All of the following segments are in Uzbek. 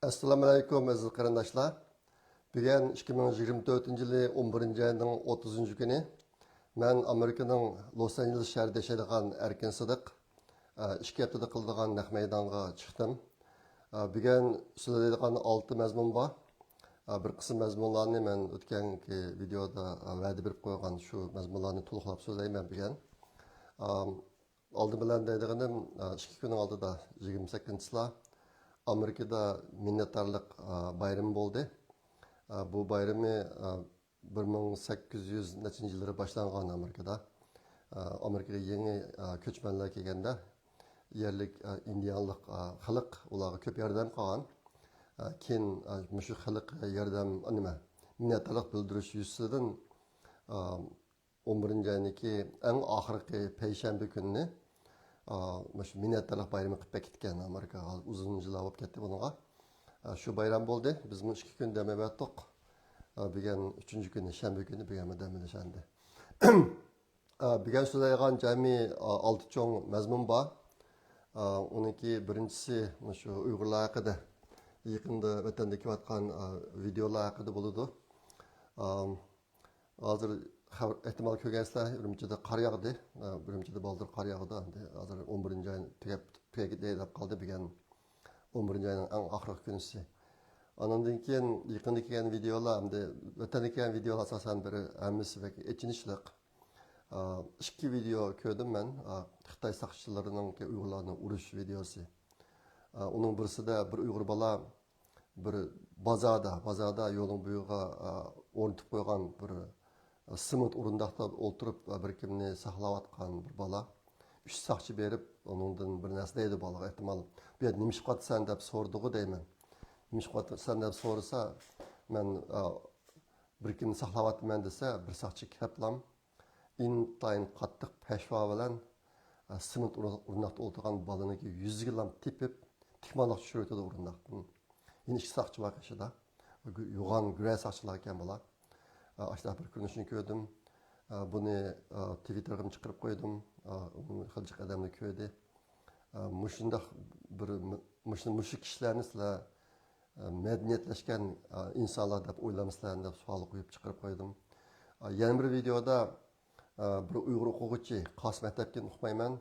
Assalamu alaykum aziz qarindoshlar. Bugun 2024 yili 11 ayning 30 kuni men Amerikaning Los Angeles shahrida yashaydigan Erkin Sidiq 2 haftada qiladigan naq maydonga chiqdim. Bugun so'zlaydigan 6 mazmun bor. Bir qism mazmunlarni men o'tgangi videoda va'da berib qo'ygan shu mazmunlarni to'liqlab so'zlayman bugun. Oldi bilan deydiganim 2 kun oldida 28-lar Amerika'da minnettarlık bayramı oldu. Bu bayramı 1800 yılları başlangan Amerika'da. Amerika'ya yeni köçmenler kelgende yerlik indiyanlık halk ularga köp yardım qilgan. Keyin shu xalq yordam nima minnatdorlik bildirish yuzasidan 11 oyniki eng oxirgi payshanba kunini minnatdorlik bayrami qilib ketgan Amerika uzun yillar bo'lib ketdi bunga. Shu bayram bo'ldi. Biz 2 kun dam etdik. Bugun 3 kuni shanba kuni bugun dam edishandi. Bugun so'zlaydigan jami 6 cho'ng mazmun bor. Uniki birinchisi shu Uyg'urlar haqida yaqinda vatanda kelayotgan videolar haqida bo'ladi. Hozir ehtimal ko'rgansizlar Urumchida qor yog'di. Urumchida baldir qor yog'di. Hozir 11 oy tugab deb qoldi bugun 11 oyning eng oxirgi kunisi. Ondan keyin yaqinda kelgan videolar hamda vatanda kelgan videolar asosan biri hammasi echinishliq. 2 video ko'rdim men. Xitoy saqchilarining Uyg'urlarni urush videosi. Uning birisida bir Uyg'ur bola bir bozorda yo'lning buyiga o'rnatib qo'ygan bir simit o'rindiqda o'tirib bir kimni saqlayotgan bir bola 3 saqchi berib onundan bir narsa deydi bolaga ehtimol bu yerda nima ish qilyapsan deb so'rdigu deyman. Nima ish qilyapsan deb so'rasa men bir kimni saqlayapman desa bir saqchi kaplam intayin qattiq peshvo bilan simit o'rindiqda o'tirgan bolani yuziga tepib tikmonliq tushirib o'tadi o'rindiqdan. Yine 2 saqchi bor qishida. Yo'g'on gray saqchilar ekan bular. Aşağı bir ko'rinishini ko'rdim. Buni Twitter'ga chiqarib qo'ydim. Xiljiq odamni ko'rdi. Mushundaq bir mushuk kishilarni sizlar madaniyatlashgan insonlar deb o'ylamasizlar deb savol qo'yib chiqarib qo'ydim. Yana bir videoda bir Uyg'ur o'quvchi Qos maktabga o'qimayman.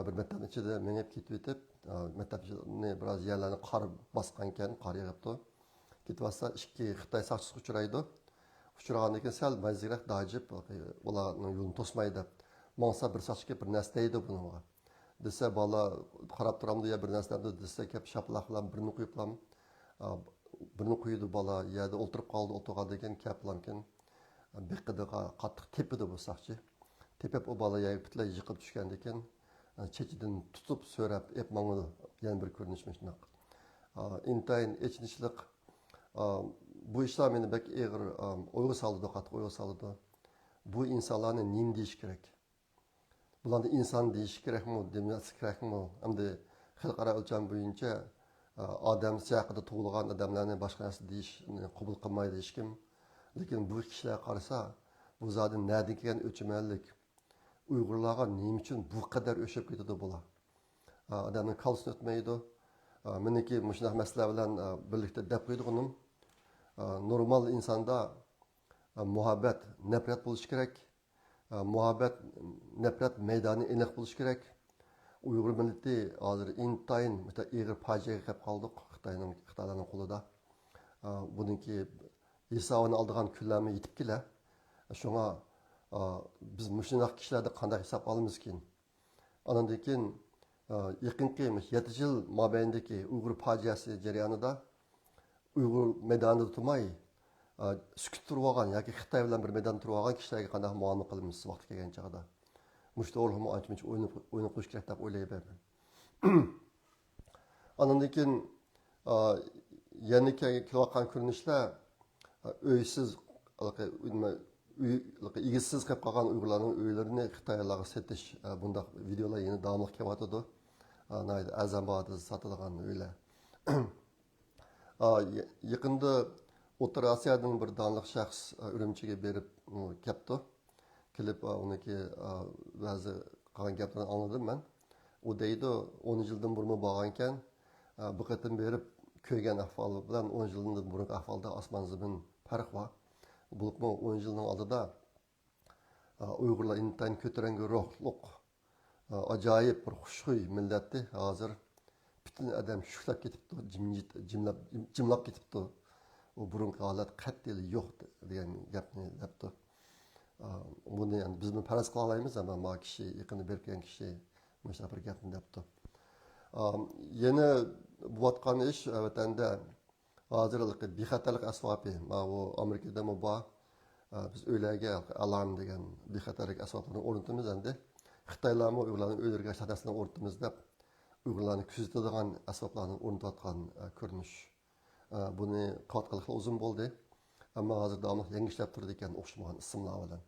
Bir maktab ichida menib ketib o'tib, maktabni biroz yerlarni qor bosgan ekan, qor yog'ibdi. Ketibsa 2 Xitoy saqchisiga uchraydi. Uchragandan keyin sal maziraq dajib ularning yo'lini to'smaydi deb mongsa bir sochga bir narsa deydi bunga desa bola qarab turamdi ya bir narsa desa kep shaplaqlam birini qo'yiblam birini qo'ydi bola yerda o'tirib qoldi o'tirgandan keyin kaplamkin beqidiga qattiq tepidi bu sochchi tepib o bola yerga butlay yiqilib tushgandan keyin chechidan tutib so'rab ep mangdi yana bir ko'rinish shunaqa intayin echinishliq. Bu işler beni pek ağır oygu saldı, qattiq oygu saldı. Bu insanlarni nima deyish kerak? Bularni inson deyish kerakmi, demasi kerakmi? Hamda xalqaro o'lcham bo'yicha odam haqida tug'ilgan odamlarni boshqa narsa deyishni qabul qilmaydi hech kim. Lekin bu kishilar qarasa, bu zodi nerdan kelgan o'chmanlik? Uyg'urlarga nima uchun bu qadar o'shib ketadi bular? Odamning qalbini o'tmaydi. Meniki shunday masala bilan birlikda deb qo'ydik uni. Normal insanda muhabbet, nefret buluş gerek. Muhabbet, nefret meydanı eniq buluş gerek. Uyghur milleti hazır intayin ağır faciaga kelib qoldik Xitoylarning qo'lida. Buningki hesabini oldigan kunlarmi yetib kela. Shunga biz mushunaq kishilarda qanday hisob olamiz keyin. Andan keyin yaqinqi 7 yil mobaynidagi Uyg'ur fojiasi jarayonida Uyghur meydanda tutmay, sükut turib olgan yoki Xitoy bilan bir meydanda turib olgan kishilarga qanday muomala qilamiz vaqti kelgan chog'da. Mushta o'rnini ancha o'ynab qo'yish kerak deb o'ylayman. Andan keyin yana kelayotgan ko'rinishlar uysiz, egizsiz qolib qolgan Uyg'urlarning uylarini Xitoylarga setish bunday videolar yana davomli kelyotadi. Azambodda sotilgan uylar. Yaqında O'rta Osiyodan bir donliq shaxs Urumchiga berib kelibdi. Kelib uniki ba'zi qolgan gaplarni angladim men. U deydi 10 yildan burun bo'lgan ekan, bu qatim berib ko'rgan ahvoli bilan 10 yildan burungi ahvolda osmon zamin farq bor. Bo'libmi 10 yilning oldida Uyg'urlar intayin ko'tarangi ruhliq, ajoyib bir xushxuy millatdi. Hozir butun odam shuklab ketibdi, jimlab ketibdi. U burungi holat qat'iy yo'q degan gapni debdi. Buni yani biz mi faraz qila olamiz, ammo ma kishi yaqinda bergan kishi mana bir gapni debdi. Yana bo'layotgan ish vatanda hozirlik bexatarlik asbobi, bu Amerikada mu bor. Biz o'ylarga alarm degan bexatarlik asboblarini o'rnatamiz endi. Xitoylarmi Uyg'urlarni o'ldirgan shadasini o'rnatamiz deb Uyg'urlarni kuzatadigan asboblarni o'rnatayotgan ko'rinish. Buni qatqiqli uzun bo'ldi. Ammo hozir davomli yangi ishlab turdi ekan o'xshamagan ismlar bilan.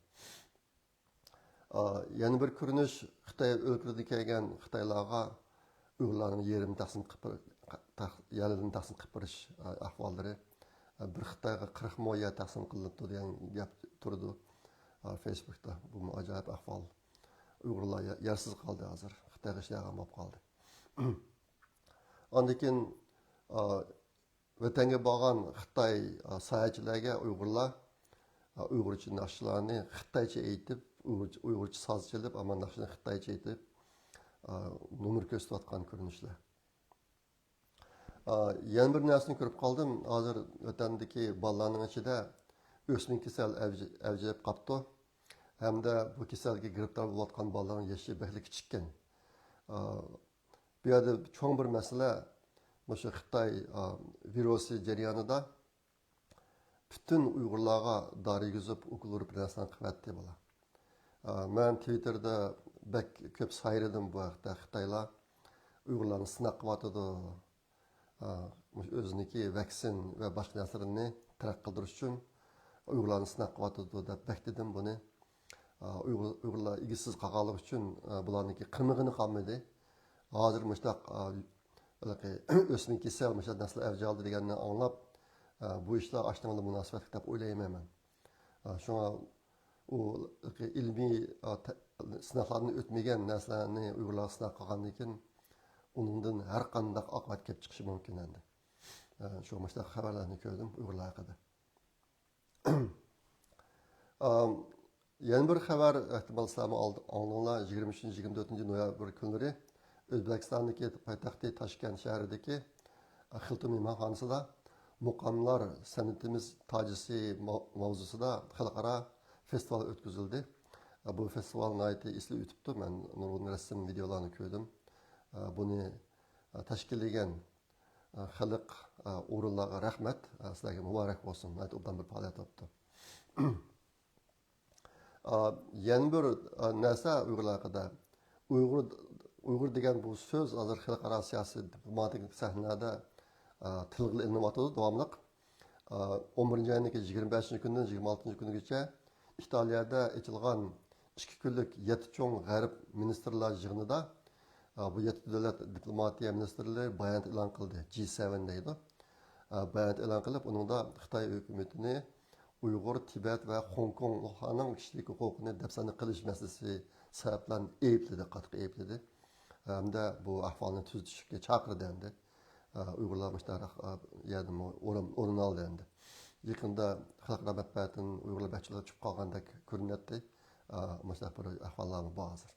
Yana bir ko'rinish Xitoy o'lkirdi kelgan Xitoylarga Uyg'urlarni yerim taqsim qilib berish ahvollari. Bir Xitoyga 40 moya taqsim qilinibdi degan gap turdi Facebookda. Bu ajoyib ahvol. Uyg'urlar yersiz qoldi hozir. Xitoyga ishlagan bo'lib qoldi. Ondan keyin vatanga borgan Xitoy sayohatchilarga Uyg'urlar Uyg'urcha naqshlarni Xitoycha aytib, Uyg'urcha soz chalib, ammo naqshni Xitoycha aytib nomer ko'rsatayotgan ko'rinishlar. Yana bir narsani ko'rib qoldim. Hozir vatandagi bolalarning ichida o'smir kasal avjib qolibdi. Hamda bu kasalga giribdor bo'layotgan bolalarning yoshi behli kichikkan. Bu yerda cho'ng bir masala o'sha Xitoy virusi jarayonida bütün Uyg'urlarga dori yuzib ukulur bilan qilyapti bola. Men Twitterda bek ko'p sayradim bu haqda. Xitoylar Uyg'urlarni sinab qilyotdi. O'ziniki vaksin va boshqa narsalarni tarqatib qildirish uchun Uyg'urlarni sinab qilyotdi deb bek dedim buni. Uyg'urlar igisiz qolganligi uchun bularniki qirmig'ini qolmadi. Hozir mushtaq o'smir kasal mushtaq nasl avj oldi deganni anglab bu ishlar ashtamada munosabatli deb o'ylayman men. Shunga u ilmiy sinovlarni o'tmagan narsalarni Uyg'urlar sinab qolgandan keyin undan har qanday oqibat kelib chiqishi mumkin endi. Shu mushtaq xabarlarni ko'rdim Uyg'urlar haqida. Yana bir xabar ehtimol sizlarga oldinglar 23-24 noyabr kunlari O'zbekistondagi poytaxti Toshkent shahridagi Hilton mehmonxonasida muqamlar san'atimiz tojisi mavzusida xalqaro festival o'tkazildi. Bu festival nihoyatda esli o'tibdi. Men nurg'un rasm videolarni ko'rdim. Buni tashkillagan xalq o'rinlarga rahmat. Sizlarga muborak bo'lsin. Obdan bir faoliyat o'tdi. Yana bir narsa Uyg'urlar haqida. Uyg'ur degan bu so'z hozir xalqaro siyosiy diplomatik sahnada tilga ilinyapti davomli. 11-oyning 25-kundan 26-kunigacha Italiyada ochilgan 2 kunlik 7 cho'ng g'arb ministrlar yig'inida bu 7 davlat diplomatiya ministrlari bayonot e'lon qildi. G7 deydi. Bayonot e'lon qilib, uningda Xitoy hukumatini Uyg'ur, Tibet va Hong Konglarning kishilik huquqini dafsana qilish masalasi sabablan aybladi, qattiq aybladi. Hamda bu ahvolni tuzatishga chaqirdi endi. Uyg'urlar mushtariq yerdan o'rin oldi endi. Yaqinda xalqaro matbuotdan Uyg'urlar bachchalar chiqib qolgandek ko'rinadi. Mushtariq bir ahvollar bor hozir.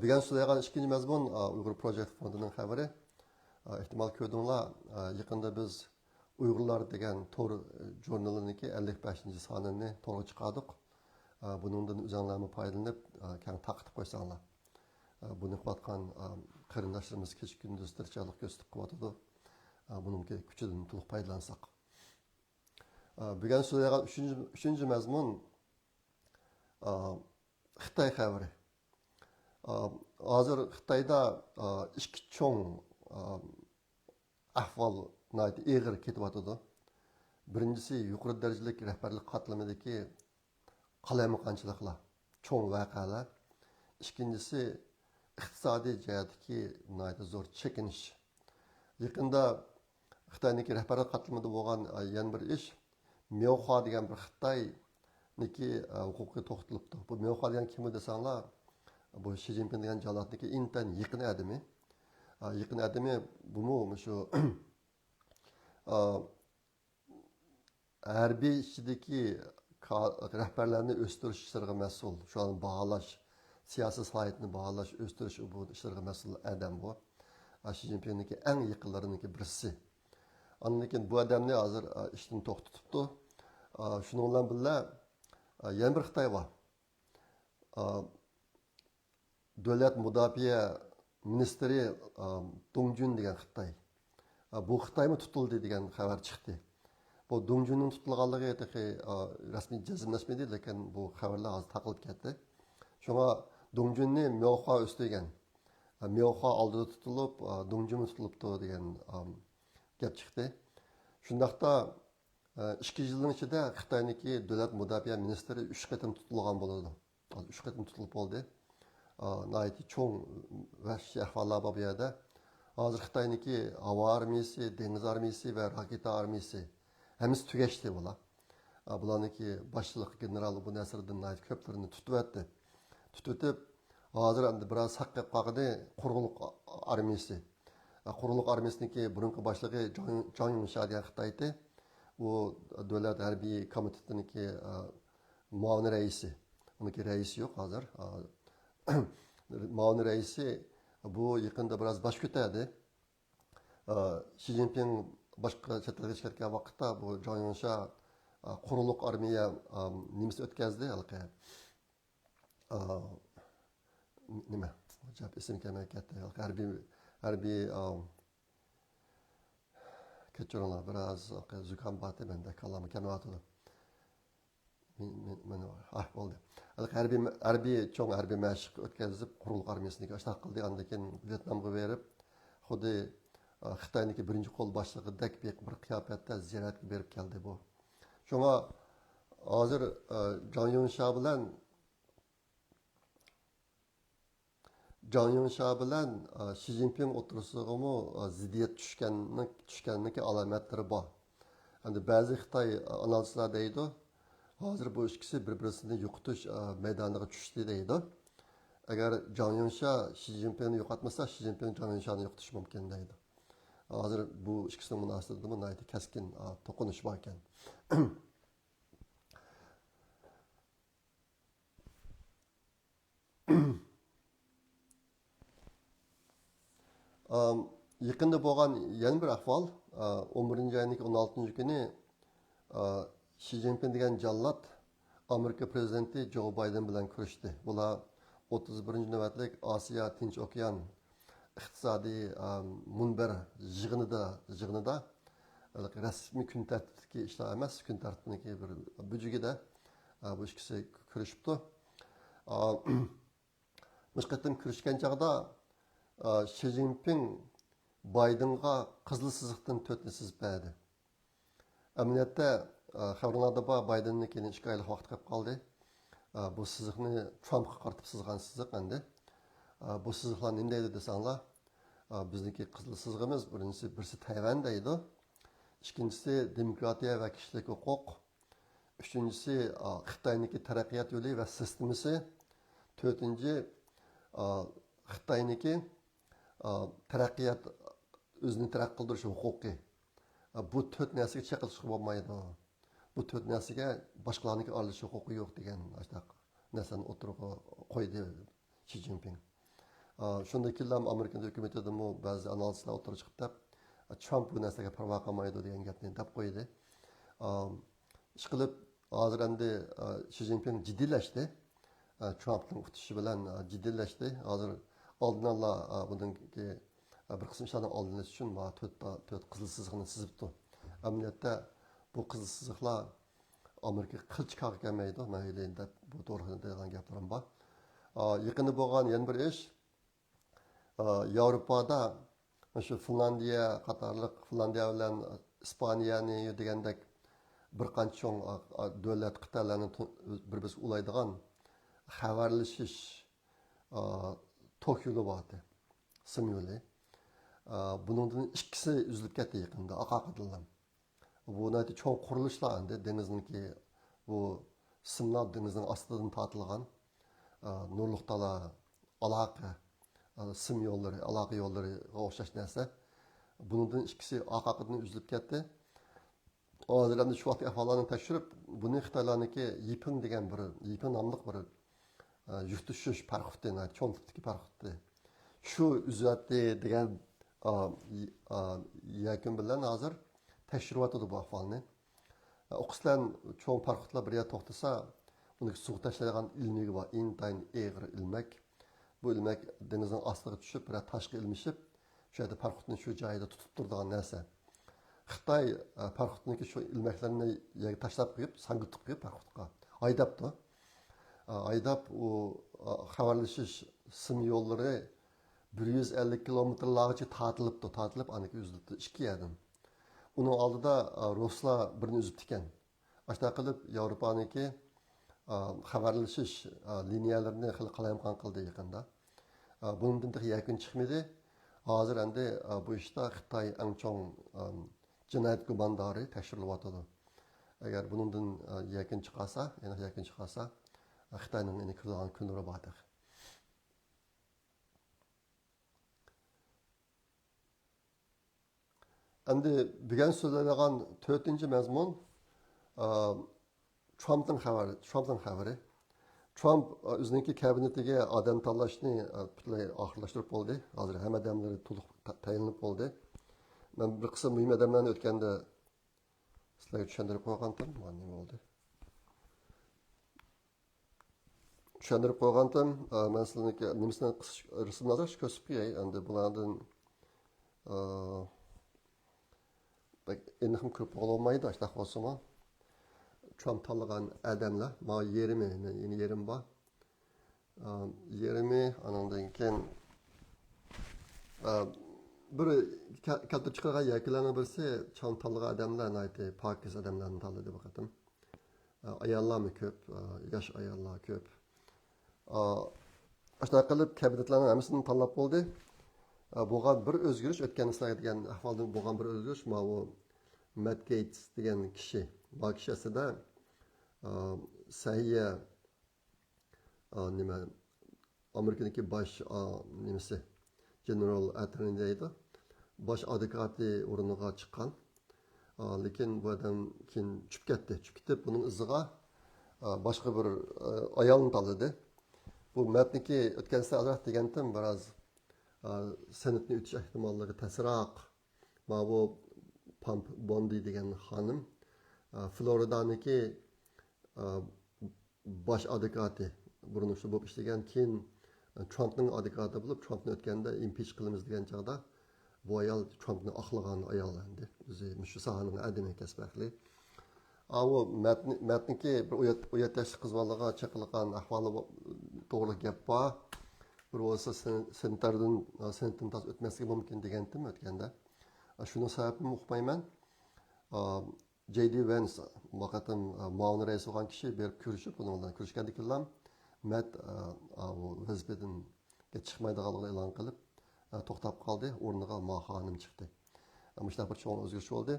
Bugun so'zlagan ikkinchi mazmun Uyg'ur Project fondining xabari. Ehtimol ko'rdinglar, yaqinda biz Uyg'urlar degan tor jurnaliniki 55-sonini to'g'ri chiqardik. Buningdan o'zinglarni foydalanib, keng taqib qo'ysanglar. Buni qilayotgan qarindoshlarimiz kech kunduz tirikchilik ko'rsatib qilyotdi. Buningki kuchidan to'liq foydalansak. Bugun so'zlagan 3-chi mazmun Xitoy xabari. Hozir Xitoyda ikki cho'ng ahvol eg'ir ketyapti. Birinchisi yuqori darajali rahbarlik qatlamidagi qalamaqonchiliklar, cho'ng voqealar. Ikkinchisi iqtisodiy jihatdagi zo'r chekinish. Yaqinda Xitoyniki rahbarlik qatlamida bo'lgan yana bir ish Myoxua degan bir Xitoyniki huquqiy to'xtalibdi. Bu Myoxua degan kim desanglar, bu Xi Jinping degan jalatniki intan yaqin adimi. Yaqin adami bu shu harbiy ishidagi rahbarlarni o'stirish ishlariga mas'ul. Shu an baholash, siyosiy salohiyatni baholash, o'stirish bu ishlarga mas'ul adam bu. Xi Jinpingniki eng yaqinlariniki birisi. Lekin bu odamni hozir ishdan to'xtatibdi. Shuning bilan birga yana bir Xitoy bor. Davlat mudofaa ministri Dong Jun degan Xitoy. Bu Xitoymi tutildi degan xabar chiqdi. Bu Dong Junning tutilganligi rasmiy jazmlashmadi, lekin bu xabarlar hozir taqilib ketdi. Shunga Dong Junni Myoxua o'stirgan. Myoxua oldida tutilib, Dong Jun tutilibdi degan gap chiqdi. Shundaqda 2 yilning ichida Xitoyniki davlat mudofaa ministri 3 qatim tutilgan bo'ladi. 3 qatim tutilib bo'ldi. Nayiti cho'ng va ahvollar bor bu yerda. Hozir Xitoyniki havo armiyasi, dengiz armiyasi va raketa armiyasi hammasi tugashdi bular. Bularniki boshliq general bu Nasriddin nayit ko'plarini tutib tutib hozir endi biroz saqlab qoldi quruqliq armiyasi. Quruqliq armiyasiniki burungi boshlig'i Zhang Yunsha degan Xitoyda bu davlat harbiy komitetiniki muavin raisi. Uniki raisi yo'q hozir. Muavin raisi bu yaqinda biroz bosh ko'tardi. Xi Jinping boshqa chet elga chiqayotgan vaqtda bu Zhang Yunsha quruqliq armiya nimasi o'tkazdi halqa. Nima? Jab ism kelmay ketdi. Harbiy kechiringlar biroz zukam bor menda kalami kelmayotdi. Mana bo'ldi. Cho'ng harbiy mashq o'tkazib quruqliq armiyasiga ashtaq qildi. Undan keyin Vyetnamga berib, xuddi Xitoyniki birinchi qo'l boshlig'idek bir qiyofatda ziyoratga berib keldi bu. Shunga hozir Zhang Yunsha bilan Xi Jinping o'tirishig'imi ziddiyat tushganligi alomatlari bor. Endi ba'zi Xitoy analistlar deydi, hozir bu ikkisi bir-birini yo'qotish maydoniga tushdi deydi. Agar Zhang Yunsha Xi Jinpingni yo'qotmasa, Xi Jinping Zhang Yunshani yo'qotishi mumkin deydi. Hozir bu ikkisining munosabatida bunday keskin to'qinish bor ekan. Yaqinda bo'lgan yana bir ahvol 11-oyning 16 kuni Xi Jinping degan jallod Amerika prezidenti Joe Biden bilan ko'rishdi. Bular 31-navbatlik Osiyo Tinch okean iqtisodiy munbar yig'inida rasmiy kun tartibidagi ishlar emas, kun tartibidagi bir bujigida bu ikkisi ko'rishibdi. Mushqatim ko'rishgan chog'da Xi Jinping Bidenga qizil siziqdan 4 sizib berdi. Amaliyotda xabarlarda bor Bidenning keyin 2 oylik vaqt qolib qoldi. Bu siziqni Trumpga qaratib sizgan siziq endi. Bu siziqlar nima deydi desanglar, bizniki qizil sizig'imiz birisi Tayvan deydi. Ikkinchisi demokratiya va kishilik huquq. Uchinchisi Xitoyniki taraqqiyot yo'li va sistemasi. To'rtinchi Xitoyniki taraqqiyot o'zini taraqqiy qildirish huquqi. Bu 4 narsaga chaqirishga bo'lmaydi. Bu 4 narsaga boshqalarning aralashish huquqi yo'q degan narsani o'tirg'a qo'ydi Xi Jinping. Shunday kellam Amerika hukumatida ba'zi analistlar o'tirib chiqib Trump bu narsaga parvo qilmaydi degan gapni deb qo'ydi. Ishqilib hozir endi Xi Jinping jiddiylashdi. Trumpning o'tishi bilan jiddiylashdi. Hozir oldin ola bundanki bir qism ishlarni oldinlash uchun 4 qizil siziqni chizibdi. Amaliyotda bu qizil siziqlar Amerika qilch qilib kelmaydi. Mayli deb bu to'g'risida degan gaplarim bor. Yaqinda bo'lgan yana bir ish Yevropada shu Finlandiya bilan Ispaniyani degandek bir qancha cho'ng davlat qit'alarni bir-birisiga ulaydigan xabarlashish tok yo'li bordi. Sim yo'li. Buningdan ikkisi uzilib ketdi yaqinda aqaqidildan. Bu nati cho'ng qurilishlar endi dengizniki bu simlar dengizning ostidan tortilgan nurliq dala aloqa sim yo'llari, aloqa yo'llariga o'xshash narsa. Bundan ikkisi orqadan uzilib ketdi. Hozir endi shu vaqt ahvollarni tekshirib, buni Xitoylarniki Yiping degan bir Yiping nomli bir yuk tushish paraxodi, cho'ng tipdagi paraxodi. Shu uzatdi degan yakun bilan hozir tekshiryotdi bu ahvolni. O'qislar cho'ng paraxodlar bir yerga to'xtasa, uni suv tashlaydigan ilmigi bor, intayin eg'ir ilmak. Bu ilmek denizin astiga tushib, bir toshga ilmishib, shu yerda paraxodni shu joyida tutib turadigan narsa. Xitoy paraxodniki shu ilmaklarni yerga tashlab qo'yib, sangitib qo'yib paraxodga haydabdi. Haydab u xabarlashish sim yo'llari 150 kilometrlargacha tortilib, aniki uzilibdi 2 yerdan. Uning oldida Ruslar birini uzib ekan. Ashta qilib Yevropaniki xabarlashish liniyalarini qalayimqon qildi yaqinda. Bundan da yakın chiqmadi. Hozir endi bu ishda Xitoy eng chong jinoyat gumondori tekshirilyotdi. Agar bundan yakın chiqsa, yana yakın chiqsa, Xitoyning endi kirgan kunlari bor. Endi bugun so'zlaydigan 4-mazmun Trump'ın xabari. Trump o'zining kabinetiga odam tanlashni butunlay oxirlashtirib bo'ldi. Hozir hamma odamlar to'liq tayinlanib bo'ldi. Men bir qism muhim odamlarni o'tganda sizlarga tushuntirib qo'ygandim. Mana nima bo'ldi? Tushuntirib qo'ygandim. Men sizlarga nimasini rasmlarga ko'rsatib qo'yay. Endi bulardan endi ham ko'p bo'lmaydi, ashta bo'lsa-mu. Trump tanlagan adamlar, ma yerimi, yeni yerim var. Yerimi, anandan keyin bir katta chiqargan yaklarni birisi Trump tanlagan adamlar, naydi Pakis adamlarni tanladı bakalım. Ayollar mı köp, yaş ayollar köp. Ashta qilib kabinetlarning hammasini tanlab bo'ldi. Bo'lgan bir o'zgarish o'tgan sizlarga degan ahvoldan bo'lgan bir o'zgarish, ma u Matt Gaetz degan kishi. Bu kishi aslida Sahiye nima Amerikadagi bosh nimasi General Attorney deydi. Bosh advokati o'rniga chiqqan. Lekin bu odam keyin tushib ketib buning iziga boshqa bir ayolni tanladi. Bu Mattniki o'tgan safar degandim biroz senatni o'tish ehtimolligi pasroq. Ma bu Pump Bondi degan xonim Floridaniki bosh advokati burun shu bo'lib ishlagan, keyin Trumpning advokati bo'lib, Trumpni o'tganda impeach qilamiz degan chog'da bu ayol Trumpni oqlagan ayol endi. O'zi shu sohaning adami kasbahli. Avu matniki bir uyatash qizbolaga chaqilgan ahvoli to'g'ri gap bor. Bir bo'lsa senatdan tas o'tmasligi mumkin degandim o'tganda. Shuni sababini uqmayman. J.D. Vance vaqatim muavin rais bo'lgan kishi berib ko'rishib, bundan ko'rishgandikilar Matt vazifedan chiqmaydiganligini e'lon qilib to'xtab qoldi, o'rniga xonim chiqdi. Mushta bir cho'ng o'zgarish bo'ldi.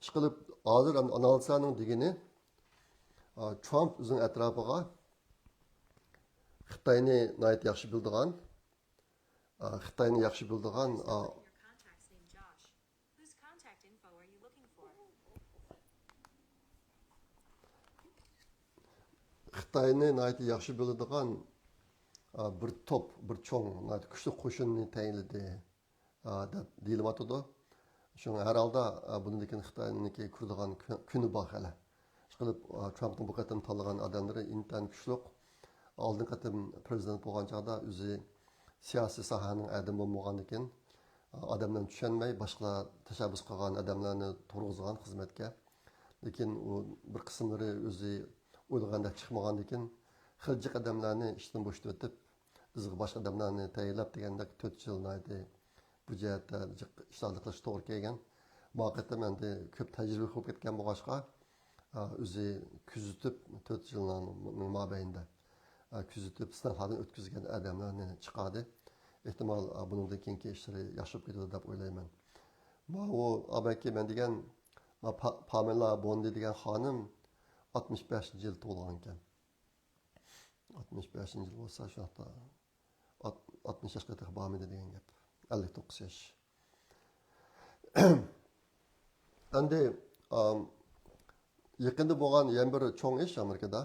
Ishqilib hozir analizlarning degani Trump o'zining atrofiga Xitoyni nayt yaxshi bildigan, Xitoyni nayt yaxshi biladigan bir top, bir cho'ng, nayt kuchli qo'shinni tayinladi deb deyilyapti. Shunga har holda bundan Xitoyniki kurdigan kuni bor hali. Ishqilib Trumpning bu qatam tanlagan odamlari intan kuchli. Oldin qatam prezident bo'lgan chog'da o'zi siyosiy sohaning adam bo'lmagandan keyin odamlarni tushunmay boshqa tashabbus qilgan odamlarni turg'izgan xizmatga. Lekin u bir qismlari o'zi o'ylagandek chiqmagandan keyin xiljiq odamlarni ishdan bo'shatib, bizga boshqa odamlarni tayinlab degandek 4 yilnaydi bu jihatda ishlarni qilish to'g'ri kelgan. Bu qatam endi ko'p tajriba qilib ketgan bo'lg'achqa o'zi kuzatib 4 yilning mobaynida kuzatib sınavlardan o'tkazgan odamlarni chiqadi. Ehtimol bundan keyingi ishlari yaxshib ketadi deb o'ylayman. Bu abaki men degan Pamela Bondi degan xonim 65 yil to'lgan ekan. 65 yil bo'lsa shu haqda 60 yaşqa taqib bormaydi degan gap. 59 yaş. Endi yaqında bo'lgan yana bir cho'ng ish Amerikada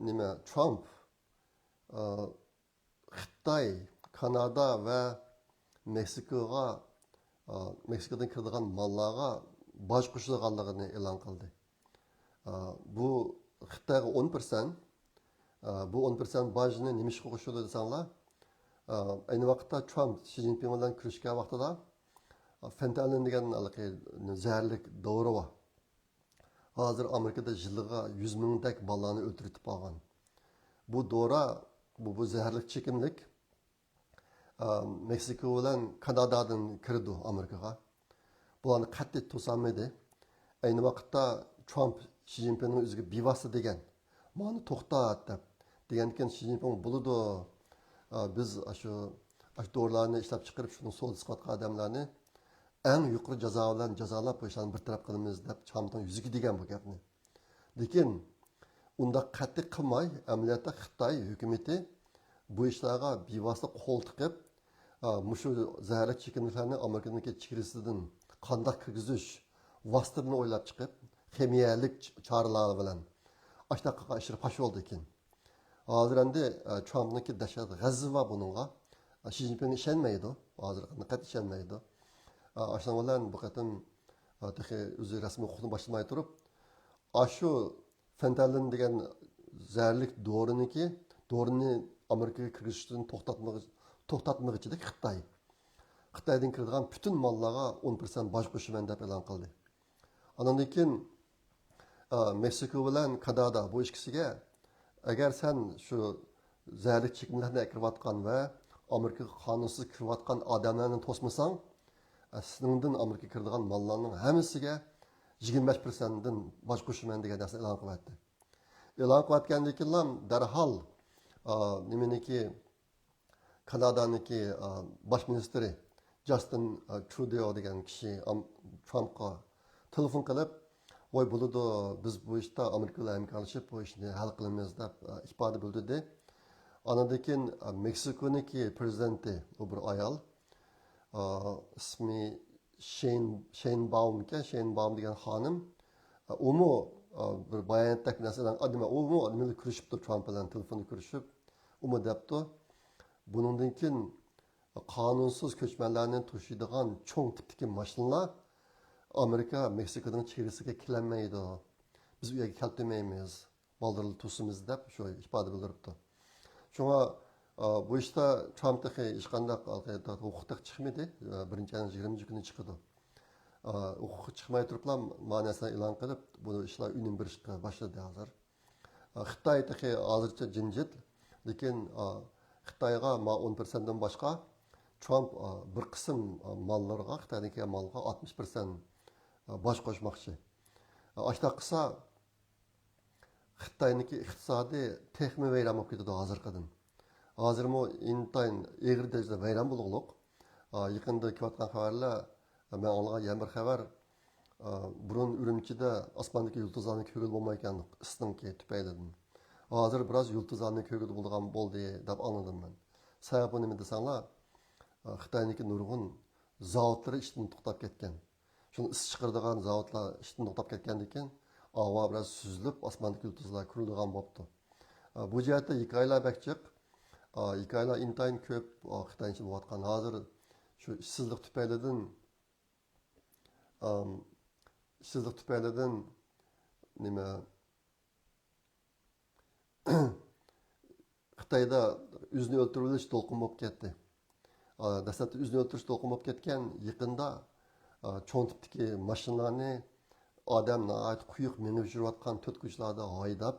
nima Trump Xitoy, Kanada va Meksikadan kiradigan mallarga boj qo'shilganligini e'lon qildi. Bu Xitoyga 10%, bu 10% bojni nima ishga qo'shildi desanglar, ayni vaqtda Trump Xi Jinping bilan kurashgan vaqtida fentanyl degan zaharlik dori bor. Hozir Amerikada yiliga 100 mingdak bolani o'ldirib qolgan. Bu dora, bu zaharlik chekimlik Meksika bilan Kanadadan kirdi Amerikaga. Bularni qat'iy to'solmaydi. Ayni vaqtda Trump Xi Jinpingning o'ziga bevosita degan, "Mani to'xtat" deb degankin Xi Jinping bo'ladi. Biz shu dorilarni ishlab chiqarib shuni so'lda sotgan odamlarni eng yuqori jazo bilan jazolab qo'yishni bir taraf qilamiz deb Trumpning yuziga degan bu gapni. Lekin unda qat'iy qilmay, amaliyotda Xitoy hukumati bu ishlarga bevosita qo'l tiqib, mushu zaharli chekimliklarni Amerikaning chegarasidan qanday kirgizish vositalarini o'ylab chiqib, ximiyalik choralar bilan ashtaqa ishlar fash bo'ldi ekan. Hozir endi Trumpniki dahshat g'azabi va buningga Xi Jinping ishonmaydi. Hozir qanday ishonmaydi. Ashuna bilan bu qatim o'zi rasmiy huquqni boshlamay turib, shu fentanyl degan zaharlik dorini Amerikaga kirishdan to'xtatmoqchilik Xitoy. Xitoydan kiradigan butun mollarga 10% boj qo'shiman deb e'lon qildi. Andan keyin Meksika bilan Kanada bu ikkisiga agar sen shu zaharlik chekimlarni kirayotgan va Amerikaga qonunsiz kirayotgan odamlarni to'smasang, sizdan Amerikaga kiradigan mollarning hammasiga 25%dan boj qo'shiman degan narsani e'lon qilyapti. E'lon qilayotgandan keyin darhol nimaniki Kanadaniki bosh ministri Justin Trudeau degan kishi Trumpga telefon qilib, "Voy bo'ladi, biz bu ishda Amerika bilan hamkorlashib bu ishni hal qilamiz" deb ifoda bildirdi. Andan keyin Meksikoniki prezidenti u bir ayol ismi Sheinbaum degan xonim, umi bir bayonotdagi narsadan nima kurashibdi Trump bilan telefonda kurashib, umi debdi, buningdan keyin qonunsiz ko'chmanlarni to'shiydigan cho'ng tipdagi mashinalar Amerika Meksikadan chegarasiga kelmaydi. Biz u yerga keltirmaymiz, baldirli to'simiz deb shu ifoda bildiribdi. Shunga bu ishda Trumpda hech qanday huquqda chiqmaydi. Birinchi ayning 20 kuni chiqadi. Huquq chiqmay turiblar ma'nosini e'lon qilib, bu ishlar unum berishga boshladi hozir. Xitoyda hozircha jimjit, lekin Xitoyga 10%dan boshqa Trump bir qism mollarga, Xitoydan kelgan molga 60% boj qo'shmoqchi. Ashta qilsa Xitoyniki iqtisodi texmi vayron bo'lib ketadi hozirgadan. Hozirmi intayin egri darajada vayron bo'lganlik. Yaqinda kelayotgan xabarlar, men olgan yana bir xabar, burun Urumchida osmondagi yulduzlarni ko'rib bo'lmayotgan istinki tufaylidan. Hozir biroz yulduzlarni ko'rib bo'lgan bo'ldi deb anladim men. Sababi nima desanglar, Xitoyniki nurg'un zavodlari ishdan to'xtab ketgan. Shuni is chiqaradigan zavodlar ishdan to'xtab ketgandan keyin havo biroz suzilib, osmondagi yulduzlar ko'rilgan bo'libdi. Bu jihatda hikoyalar bakchiq, hikoyalar intayin ko'p Xitoycha bo'layotgan. Hozir shu ishsizlik tufaylidan nima Xitoyda o'zini o'ldirilish to'lqin bo'lib ketdi. Dastlabda o'zini o'ldirish to'lqin bo'lib ketgan, yaqinda cho'ng tipdagi mashinalarni odamlar quyuq minib yurayotgan to'tquchlarda haydab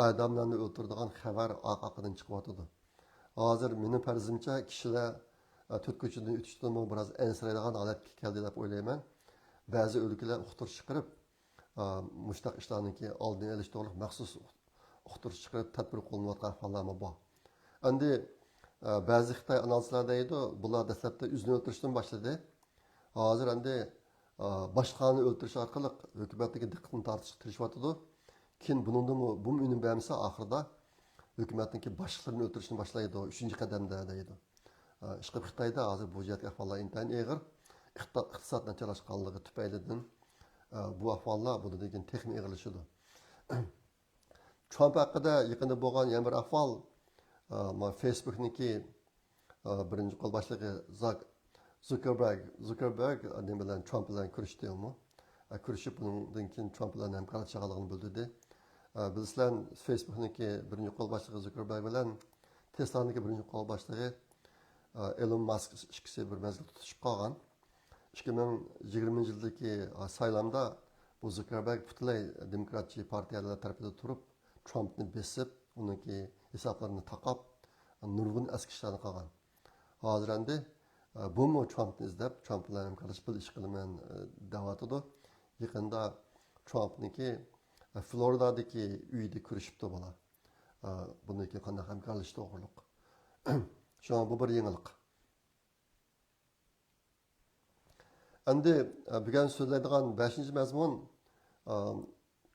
odamlarni o'ldiradigan xabar oqaqidan chiqyotdi. Hozir mening farzimcha kishilar to'tquchidan o'tishdan biroz ensiraydigan holatga keldi deb o'ylayman. Ba'zi o'liklar uqtirish chiqarib, mushtaq ishlarniki oldini olish to'g'ri maxsus uqtirish chiqarib tadbir qo'llanayotgan holatlar bor. Endi ba'zi Xitoy analistlar deydi, bular dastlabda o'zini o'ldirishdan boshladi. Hozir endi boshqani o'ldirish orqali hukumatdagi diqqatni tortishga tirishayotdi. Keyin buningdan bu unum bermasa oxirida hukumatniki boshliqlarini o'ltirishni boshlaydi 3. qadamda deydi. Ishqib Xitoyda hozir bu jihatga ahvollar intayin og'ir. Iqtisod nacharlashganligi tufaylidan bu ahvollar bundan keyin texnik og'irlashadi. Trump haqida yaqinda bo'lgan yana bir ahvol Facebook'niki birinchi qo'l boshlig'i Zuckerberg nima bilan Trump bilan ko'rishdi mu? Ko'rishib bundan keyin Trump bilan hamkorlik qilganligini bildirdi. Bizlar Facebook'niki birinchi qo'l boshlig'i Zuckerberg bilan Tesla'niki birinchi qo'l boshlig'i Elon Musk ikkisi bir mezgil tutishib qolgan. 2020-yildagi saylamda bu Zuckerberg butunlay demokratchi partiyalar tarafida turib, Trumpni besib, uniki hisoblarini taqab, nurg'un askishlarni qilgan. Hozir endi bu mu Trumpni izlab, Trump bilan hamkorlashib bir ish qilaman da'vatida. Yaqinda Trumpniki Floridadagi uyida ko'rishibdi bola. Buniki qanday hamkorlash to'g'riliq. Şu an bu bir yenilik. Endi bugun so'zlaydigan 5-chi mazmun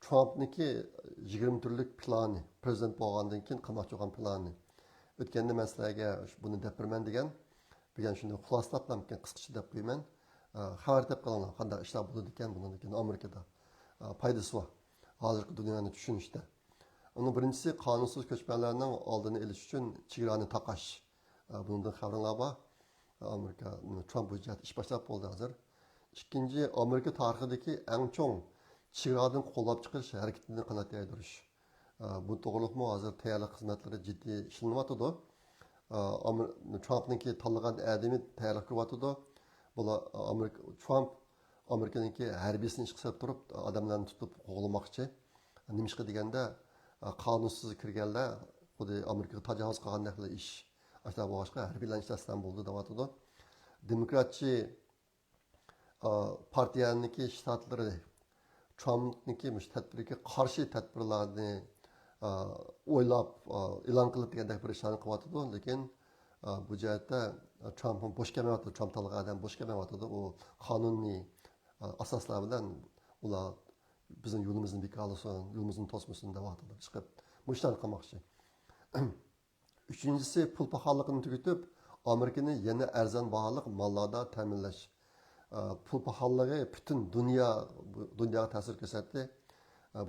Trumpniki 20 turlik plani, prezident bo'lgandan keyin qilmoqchi bo'lgan plani. O'tganda men sizlarga buni deb berman degan, bugun shuni xulosalab mumkin qisqacha deb qo'yaman. Xabar deb qolinglar, qanday ishlar bo'ladi ekan bundan keyin Amerikada. Foydasi bor. Hozirgi dunyoni tushunishda. Onun birincisi qanunsuz ko'chmanlarning oldini olish uchun chegarani taqash. Bundan xabarlar bor. Amerika Trump bu jihat ish boshlab bo'ldi hozir. İkinci, Amerika tarixidagi eng cho'ng chegaradan qo'llab chiqarish harakatini qanot yaydirish. Bu to'g'riliqmi hozir tayyorlik xizmatlari jiddiy ishlanyapti. Trumpniki tanlagan adami tayyorlik qilyapti. Bular Trump Amerikaniki harbiyisini ish qilib turib, odamlarni tutib qo'g'lamoqchi. Nimishqa deganda qonunsiz kirganlar xuddi Amerikaga tajovuz qilgandek ish. Aslida boshqa harbiylar ishlasdan bo'ldi deyapti. Demokratchi partiyaniki shtatlari Trumpniki tadbirga qarshi tadbirlarni o'ylab e'lon qilib degandek bir ishlarni qilyapti. Lekin bu jihatda Trump bo'sh kelmayapti. Trump tanlagan odam bo'sh kelmayapti. U qonuniy asoslar bilan ular bizning yo'limizni bekalasin, yo'limizni to'smasin deyapti. Chiqib bu ishlarni qilmoqchi. Uchinchisi pul paxalligini tugatib, Amerikani yana arzon baholiq mollarda ta'minlash. Pul paxalligi butun dunyoga ta'sir ko'rsatdi.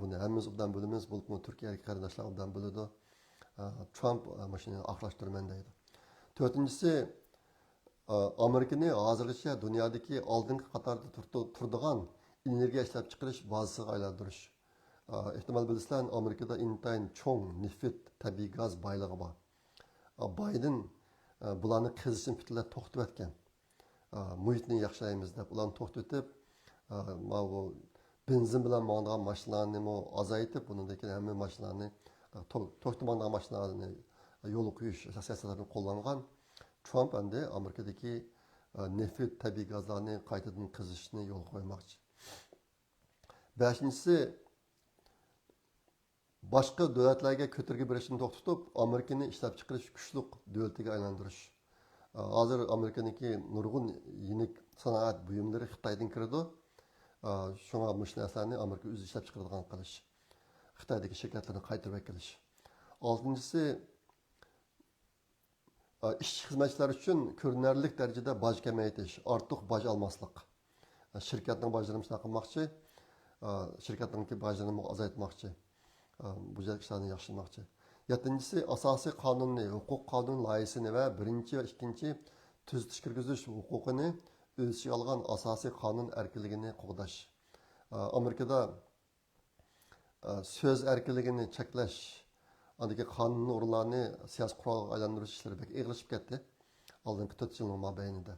Buni hammamiz obdan bilamiz, bo'lib Turkiyadagi qarindoshlar obdan biladi. Trump mashini oqlashtirman deydi. To'rtinchisi Amerikani hozirgacha dunyodagi oldingi qatorda turadigan energiya ishlab chiqarish bazasiga aylantirish. Ehtimol bilasizlar, Amerikada intayin cho'ng neft, tabiiy gaz boyligi bor. Biden bularni qazishni butunlay to'xtatib o'tgan. Muhitni yaxshilaymiz deb ularni to'xtatib, bu benzin bilan ma'noga mashinalarni azaytib, bundan keyin hamma mashinalarni to'xtamagan mashinalarni yo'l qo'yish siyosatlarini qo'llangan. Trump endi Amerikadagi neft, tabiiy gazlarni qaytadan qazishni yo'l qo'ymoqchi. Beshinchisi, boshqa davlatlarga ko'targi berishni to'xtatib, Amerikani ishlab chiqarish kuchli davlatiga aylantirish. Hozir Amerikaniki nurg'un yirik sanoat buyumlari Xitoydan kiradi. Shunga bu narsalarni Amerika o'zi ishlab chiqaradigan qilish. Xitoydagi shirkatlarni qaytarib kelish. Oltinchisi, ish xizmatchilari uchun ko'rinarli darajada boj kamaytirish, ortiq boj olmaslik. Shirkatning bojlarini qilmoqchi, shirkatning bojlarini azaytmoqchi. Bu ishlarni yaxshilamoqchi. Yettinchisi, asosiy qonunni, huquq qonun loyihasini va birinchi va ikkinchi tuzatish kirgizish huquqini o'z ichiga olgan asosiy qonun erkinligini qo'g'dash. Amerikada so'z erkinligini cheklash, andagi qonun o'rinlarini siyosiy qurolga aylantirish ishlari bek eg'ilishib ketdi. Oldingi 4 yilning mobaynida.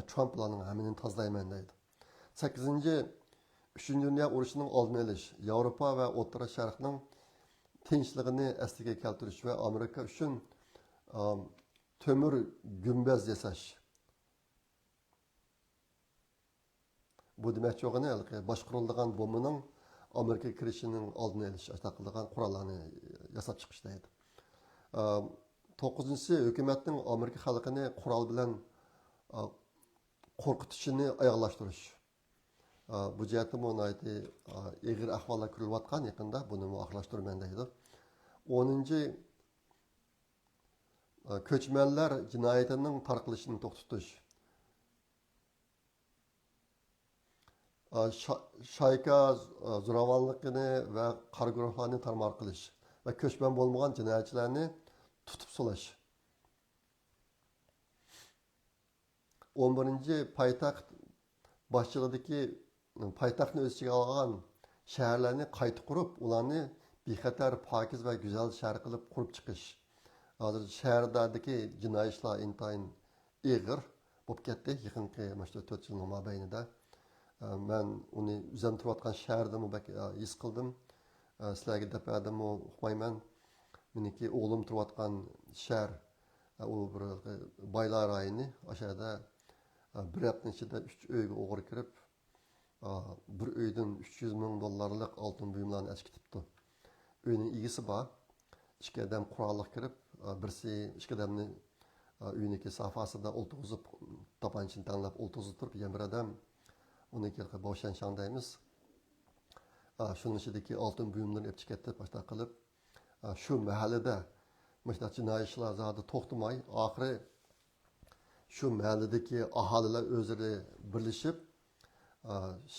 Trump ularning hammini tozalayman deydi. 8. Üçüncü Dünya Urushining oldini olish, Yevropa va O'rta Sharqning tinchligini asliga keltirish va Amerika uchun temir gumbaz yasash. Bu demak yo'g'ini boshqarilgan bombaning Amerika kirishining oldini olish, ashaqilgan qurollarni yasab chiqish deydi. 9. Hukumatning Amerika xalqini qurol bilan qo'rqitishini oyoqlashtirish. Bu jihatda monaydi eg'ir ahvollar ko'rilayotgan yaqinda buni oqlashtirman deydi. 10. Ko'chmanlar jinoyatining tarqalishini to'xtatish, shayka zo'ravonligini va qora guruhlarni tarmor qilish va ko'chman bo'lmagan jinoyatchilarni tutib sulash. 11. Paytaxt boshchiligidagi poytaxtni o'z ichiga olgan shaharlarni qayta qurib, ularni bexatar, pokiz va go'zal shahar qilib qurib chiqish. Hozir shahardagi jinoiy ishlar intayin ig'ir bo'lib ketdi. Yaqinqi mana shu 4 yil mobaynida men uni o'zim turayotgan shaharda his qildim. Sizlarga deb adamni uqmayman. Meniki o'g'lim turayotgan shahar u bir boylar rayoni. O'shada bir hafta ichida 3 uyga o'g'ri kirib, bir uydan $300,000 oltin buyumlarni achib ketibdi. Uyning egisi bor. Ikki odam qurolliq kirib, birisi ikki odamni uyiniki safasida o'ltirg'izib, tapanchini tanlab o'ltirg'izib turib, yana bir odam uni bo'shanshang deymiz. Shuning ichidagi oltin buyumlarni olib ketdi, boshqa qilib, shu mahallada mana jinoiy ishlar zodi to'xtamay, oxiri shu mahalladagi aholilar o'zlari birlashib,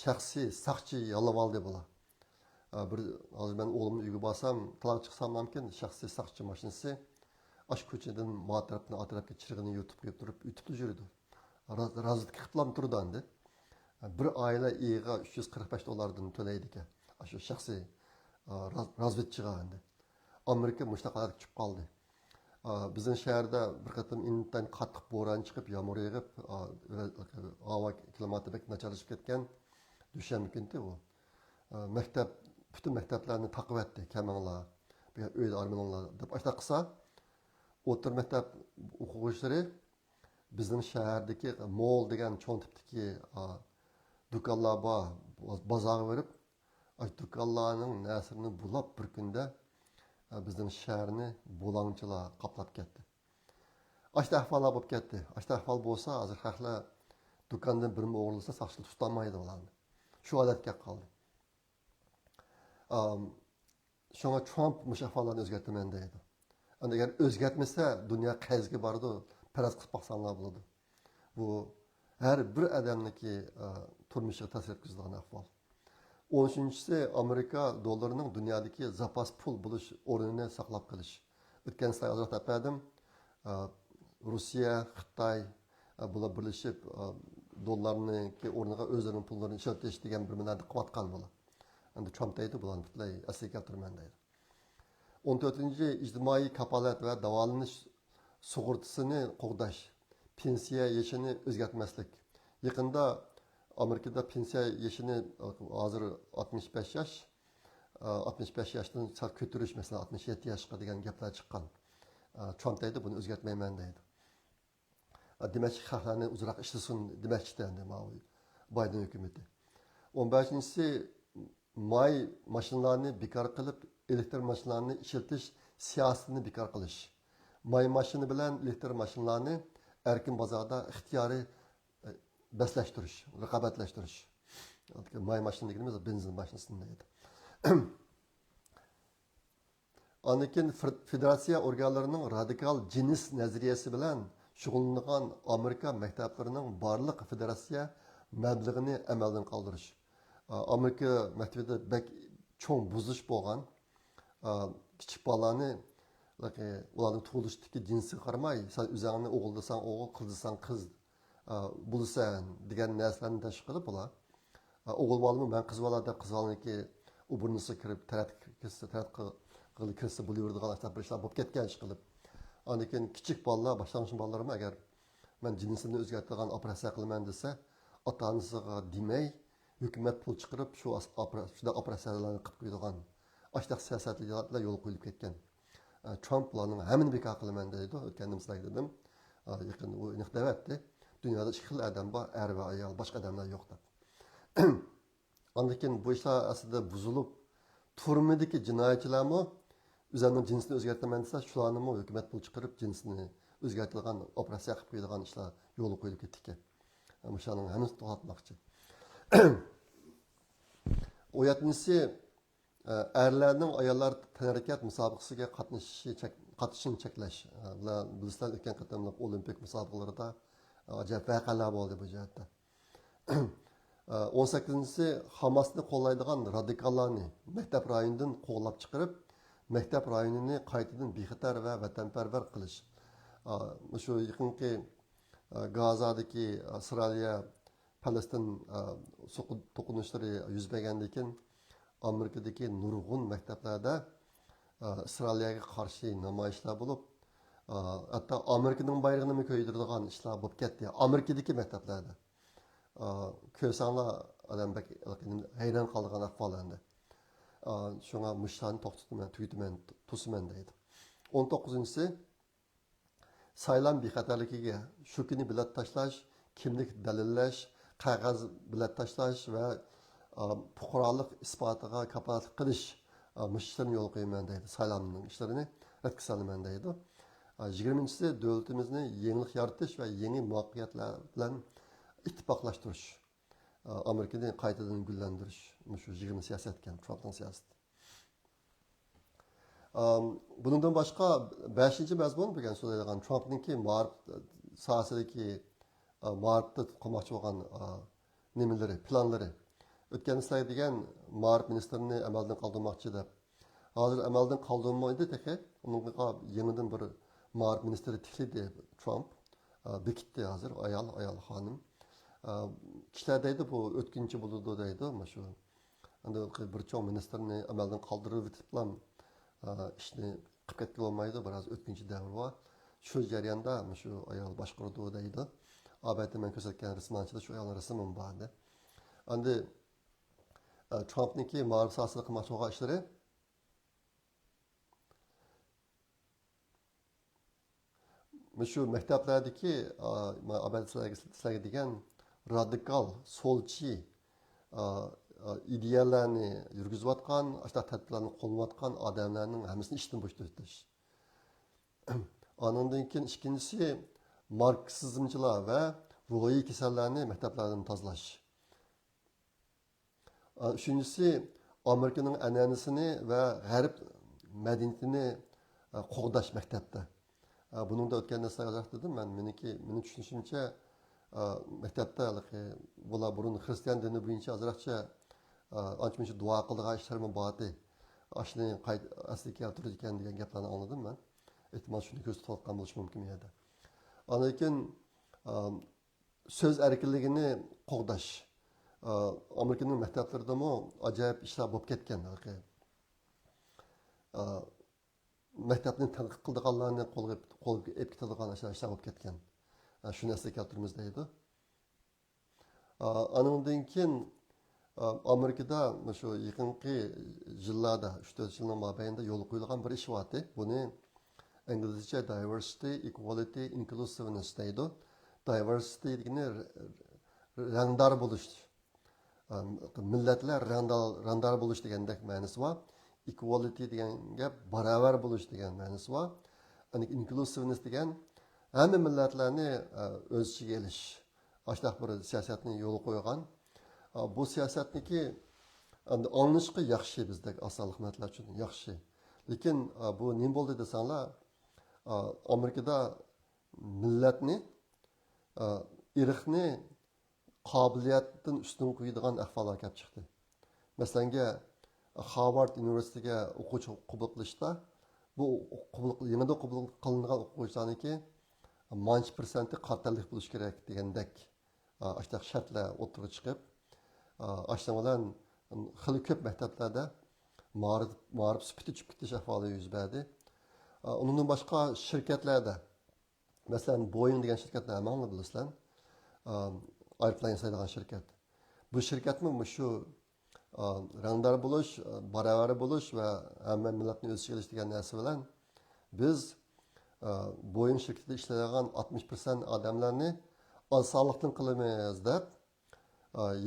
shaxsiy saqchi yollab oldi bular. Hozir men o'g'limni uyga borsam, talab chiqsam mumkin, shaxsiy saqchi mashinasi ash ko'chadan bu tarafdan o tarafga chirg'ini yutib qo'yib turib, yutib yurdi. Razvedka qilib turdi endi. Bir oila iyiga $345 to'laydi ekan. Shu shaxsiy razvedchiga endi. Amerika mushtaqalar chiqib qoldi. Bizning shaharda bir qatam intan qattiq bo'ron chiqib, yomg'ir yog'ib, havo klimati bek nacharlashib ketgan. Dushanba kuni u. Maktab bütün maktablarni taqib etdi, kamanglar, bu uyda armonlar deb ashta qilsa, o'tir maktab o'quvchilari bizning shahardagi mol degan cho'ng tipdagi do'konlar bor, bozorga berib, do'konlarning nasrini bulab bir kunda bizning shaharni bo'langchilar qoplab ketdi. Ashta ahvollar bo'lib ketdi. Ashta ahvol bo'lsa, hozir xalqlar do'kondan birni o'g'irlasa, saqchil tutolmaydi ularni. Shu holatga qoldi. Şuna Trump müşahfalarını özgərtmən deydi. Yani eğer özgərtməsə dünya qəzgi bardı, pərəz qısıb baxsanlar buladı. Bu, her bir adamdaki turmuşa təsir etkizdiğin ahval. 13-cisi Amerika dolarının dünyadaki zapas pul buluş oranını saqlab qilish. Ötken sayı azraq təpədim, Rusiya, Xitay bular birləşib dolarının ki ornağa özlərinin pullarını işletiş degan bir minədi qıvatqan bular. Endi Trump deydi, bularni butlay asli keltirman deydi. 14-ci ictimai kapolat va davolanish sug'urtasini qo'g'dash, pensiya yashini o'zgartmaslik. Yaqinda Amerikada pensiya yashini hozir 65 yosh, 65 yoshdan sal ko'tarish, masalan 67 yoshga degan gaplar chiqqan. Trump deydi, buni o'zgartmayman deydi. Demak, xalqlarni uzroq ishlasin demoqchi endi Biden hukumati. 15-si may mashinalarni bekor qilib, elektr mashinalarni ishlatish siyosatini bekor qilish. May mashina bilan elektr mashinalarni erkin bozorda ixtiyoriy baslashtirish, raqobatlashtirish. May mashina deganimiz benzin mashinasini deydi. Anikin federatsiya organlarining radikal jins nazariyasi bilan shug'ullangan Amerika maktablarining barliq federatsiya mablag'ini amaldan qoldirish. Amerika maktabida bek cho'ng buzish bo'lgan, kichik bolani ularning tug'ilishdagi jinsiga qaramay, sen o'zingni o'g'il desang o'g'il, qiz desang qiz bo'lsan degan narsalarni tashkil qilib ular o'g'il bolani men qiz bola deb qiz bolaniki u burnisi kirib tarat kirsa bo'laveradigan bir ishlar bo'lib ketgan ish qilib. Lekin kichik bolalar, boshlang'ich bolalarmi agar men jinsimni o'zgartirgan operatsiya qilaman desa, ota-onasiga demay hukumat pul chiqarib shu operatsiyalarni qilib qo'yadigan ashta siyosatlar yo'l qo'yilib ketgan. Trump ularning hammani bekor qilaman deydi. O'tgandim sizlarga dedim. Yaqin u aniqlayapti. Dunyoda ikki xil odam bor, er va ayol, boshqa odamlar yo'q deb. Lekin bu ishlar aslida buzilib, turmadagi jinoyatchilarmi o'zlarining jinsini o'zgartiraman desa, shularni hukumat pul chiqarib jinsini o'zgartirgan operatsiya qilib qo'yadigan ishlar yo'l qo'yilib ketdi ekan. O'shaning hammasi to'xtatmoqchi. O yetmisi erlarning ayollar tanarakat musobaqasiga qatnashishini cheklash bilan bizlar o'tgan qatamliq olimpik musobaqalarda ajab vaqalar bo'ldi bu jihatda. 18-si Hamasni qo'llaydigan radikallarni maktab rayonidan qo'g'lab chiqarib, maktab rayonini qaytadan bexatar va vatanparvar qilish. Shu yaqinki Gazadagi Isroiliya Falastin to'qinishlari yuz bergandan keyin Amerikadagi nurg'un maktablarda Isroiliyaga qarshi namoyishlar bo'lib, hatto Amerikaning bayrog'ini ko'ydiradigan ishlar bo'lib ketdi. Amerikadagi maktablarda ko'rsanglar odam hayron qolgan ahvol endi. Shunga mushlarni to'xtataman, tugitaman, to'siman deydi. 19-si saylan bexatarligiga shu kuni bilat tashlash, kimlik dalillash, qog'oz bilat tashlash va fuqarolik isbotiga kafolatlik qilish mushlarni yo'l qo'yman deydi. Saylanning ishlarini rad qilman deydi. 20-si davlatimizni yangilik yaratish va yangi muvaffaqiyatlar bilan ittifoqlashtirish. Amerikani qaytadan gullantirish. Shu 20 siyosat ekan, Trumpning siyosati. Bundan boshqa 5-mazmun bo'lgan so'zlaydigan Trumpningki ma'rif sohasidagi ma'rifni qilmoqchi bo'lgan nimalari, planlari. O'tgan sizlar degan ma'rif ministrini amaldan qoldirmoqchi deb. Hozir amaldan qoldirmaydi tekin. Unga yangidan bir ma'rif ministri tiklidi Trump. Bekitdi hozir ayol xonim. Kishilar deydi bu o'tkinchi bo'ladi deydi, mana shu. Endi bir cho'ng ministrni amaldan qoldirib bitiblam ishni qilib ketgan olmaydi, biroz o'tkinchi davr bor. Shu jarayonda shu ayol boshqardi deydi. Albatta men ko'rsatgan rasmlarda shu ayolning rasmi bor edi. Endi Trumpningki ma'rif sohasida qilmoqchi bo'lgan ishlari shu maktablardagi sizlarga degan radikal, solchi ideyalarni yurgizayotgan, tadbirlarni qo'llayotgan odamlarning hammasini ishdan bo'shatirish. Ondan keyin ikkinchisi marksizmchilar va ruhiy kasallarni maktablardan tozalash. Üçüncüsü Amerika'nın an'anasini va g'arb madaniyatini qo'g'dash maktabda. Bunun da o'tgan narsalar dedim men. Meni tushunishimcha maktabda bular burun xristian dini bo'yicha azroqcha ancha duo qiladigan ishlarmi bor edi. Ashuni asliga keltirdi ekan degan gaplarni angladim men. Ehtimol shuni ko'z tutayotgan bo'lishi mumkin edi. Lekin so'z erkinligini qo'g'dash Amerika'nın maktablarida acayip ishlar bo'lib ketgan. Maktabni tanqid qildiganlarni qo'lga ep ketadigan ishlar bo'lib ketgan. Shuni esga keltiramiz deydi. Andan keyin Amerikada shu yaqinqi yillarda 3-4 yilning mobaynida yo'l qo'yilgan bir ish bor. Buni inglizcha diversity, equality, inclusiveness deydi. Diversity degani rangdor bo'lish. Millatlar rangdor bo'lish degandek ma'nosi bor. Equality degan gap barobar bo'lish degan ma'nosi bor. Inclusiveness degan hamma millatlarni o'z ichiga olish. Ashtaq bir siyosatni yo'l qo'ygan. Bu siyosatniki anglashga yaxshi bizdek asonlik millatlar uchun yaxshi. Lekin bu nima bo'ldi desanglar, Amerikada millatni irqni qobiliyatdan ustun qo'yadigan ahvollar kelib chiqdi. Masalan, Harvard universitetiga o'quvchi qabul qilishda bu yanada qabul qilingan o'quvchilarniki manch persenti qatorlik bo'lishi kerak degandek ashtaq shartlar o'tirib chiqib, ashtan bilan xili ko'p maktablarda ma'rif sifati tushib ketish ahvoli yuz berdi. Undan boshqa shirkatlarda, masalan, Boeing degan shirkatni hamma bilasizlar. Aeroplan yasaydigan shirkat. Bu shirkatmi shu rangdor bo'lish, barobar bo'lish va hamma millatni o'z ichiga olish degan narsa bilan biz Boeing shirkatida ishlaydigan 60% odamlarni osonlikdan qilamiz deb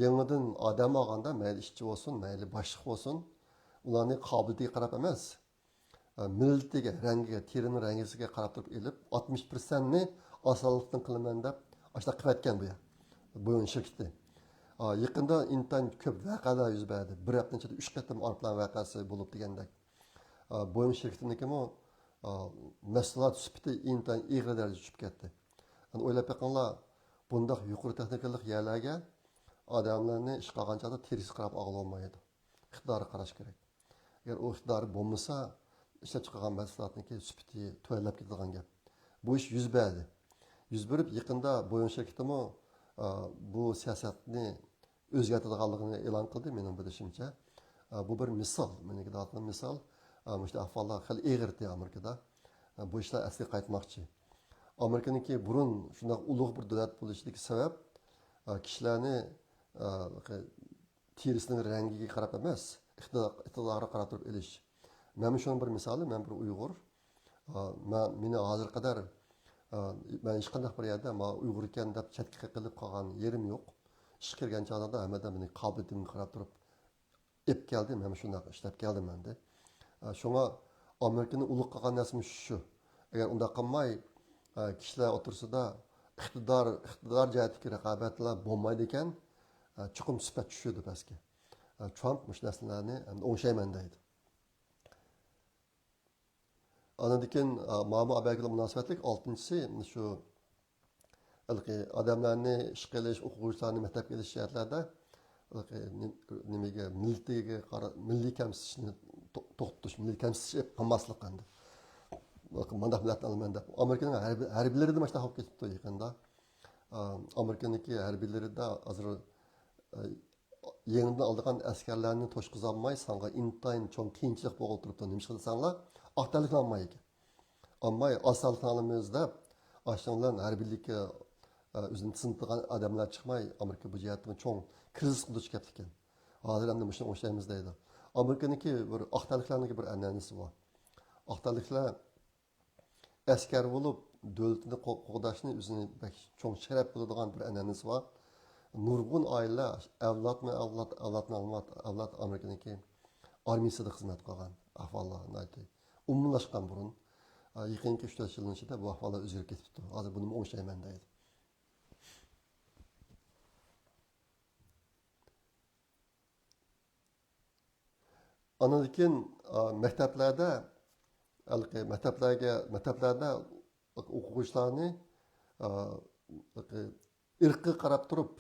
yangidan odam olganda mayli ishchi bo'lsin, mayli boshliq bo'lsin, ularning qobiliyatiga qarab emas, millatiga, rangiga, terining rangisiga qarab turib elib 60%ni osonlikdan qilaman deb ashta qilayotgan bu. Boeing shirkati. Yaqında intan ko'p voqealar yuz berdi. Bir hafta ichida 3 qatim aeroplan voqeasi bo'lib degandek. Boeing shirkatiniki mahsulot sifati intan ig'ir darajada tushib ketdi. O'ylab boqinglar, bundaq yuqori texnikalik yerlarga odamlarni ish qilgan chog'da terisi qarab ololmaydi. Iqtidori qarash kerak. Agar u iqtidori bo'lmasa, ishlab chiqargan mahsulotniki sifati tuvalab ketadigan gap. Bu ish yuz berdi. Yuz berib yaqinda Boeing shirkatimi bu siyosatni o'zgartirganligini e'lon qildi mening bilishimcha. Bu bir misol, meniki da'vatli misol. Mushta ahvollar xil eg'irdi Amerikada. Bu ishlar asli qaytmoqchi. Amerikaniki burun shunday ulug' bir davlat bo'lishidagi sabab kishilarni terisining rangiga qarab emas, iqtidoriga qarab turib elish. Mana shunday bir misoli, men bir Uyg'ur. Meni hozir qadar men hech qanday bir yerda Uyg'ur ekan deb chetga qilib qolgan yerim yo'q. Ish kirgan chog'da hammadan meni qobiliyatimga qarab turib ep keldim, mana shunday ishlab keldim menda. Shunga Amerikani ulug' qilgan narsam shu. Agar unday qilmay kishilar o'tirsida iqtidor jihatdagi raqobatlar bo'lmaydi ekan, chuqur sifat tushadi pastga. Trump mush narsalarni o'ngshayman deydi. Ondan keyin ma'mu abagiga munosabatlik 6-si shu odamlarni ish qilish, o'quvchilarni maktabga kelish jihatlarda nimaga milliy kamsitishni to'xtatish, milliy kamsitish qilmaslik qandi. Mandaq millatni olaman deb. Amerikaning harbiylarida mana shunaqa bo'lib ketibdi yaqinda. Amerikaniki harbiylarida hozir yengdan oldigan askarlarni to'shqizolmay, sanga intayin cho'ng qiyinchilik bo'lib turibdi. Nima qilsanglar, aqtalliklanmay ekan. Amma asaltanimiz deb ashundan harbiylikka o'zini sintirgan odamlar chiqmay, Amerika bu jihatdan cho'ng krizis duch keldi ekan. Hozir ham shuni o'shlaymiz deydi. Amerikaniki bir aqtalliklarniki bir an'anasi bor. Aqtalliklar askar bo'lib davlatni qo'g'dashni o'zini cho'ng sharaf qiladigan bir an'anasi bor. Nurg'un oilalar avlod Amerikaniki armiyasida xizmat qilgan ahvollarni aytdi. Umumlashgan burun yaqinki 3-4 yil ichida bu ahvollar o'zgarib ketibdi. Hozir buni o'ngshayman deydi. Ondan keyin maktablarda o'quvchilarni irqqa qarab turib